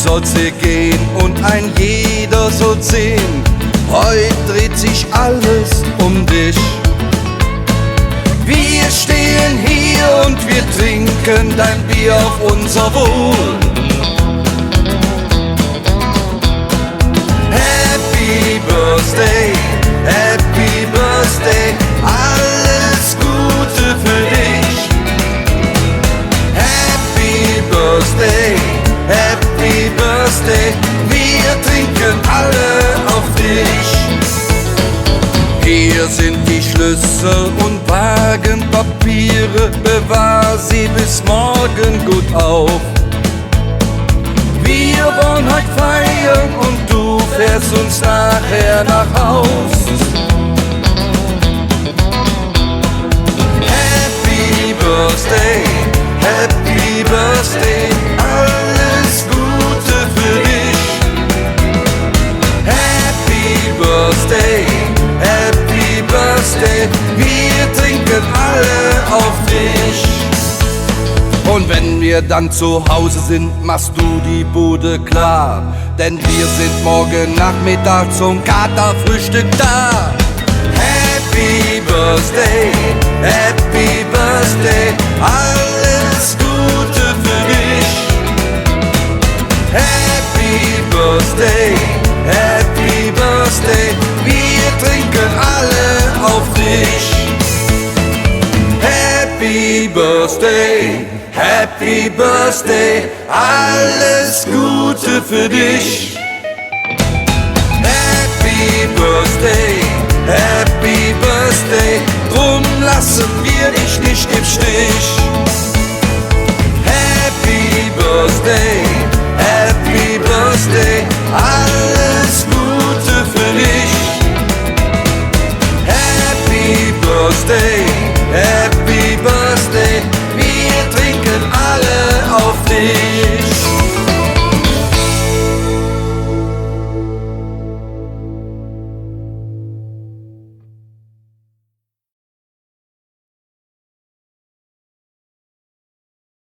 soll sie gehen und ein jeder soll sehen, heut dreht sich alles um dich. Wir stehen hier und wir trinken dein Bier auf unser Wohl. Happy Birthday, Happy Birthday, alles Gute für dich. Happy Birthday, Happy Birthday, wir trinken alle auf dich. Hier sind die Schlüssel und Wagenpapiere, bewahr sie bis morgen gut auf. Wir wollen heute feiern und du fährst uns nachher nach Haus. Happy Birthday, Happy Birthday, alles Gute für dich. Happy Birthday, Happy Birthday, wir trinken alle auf dich. Und wenn wir dann zu Hause sind, machst du die Bude klar, denn wir sind morgen Nachmittag zum Katerfrühstück da. Happy Birthday, Happy Birthday, alles Gute für dich. Happy Birthday, Happy Birthday, wir trinken alle auf dich. Happy Birthday, Happy Birthday, alles Gute für dich. Happy Birthday, Happy Birthday, drum lassen wir dich nicht im Stich. Happy Birthday, Happy Birthday,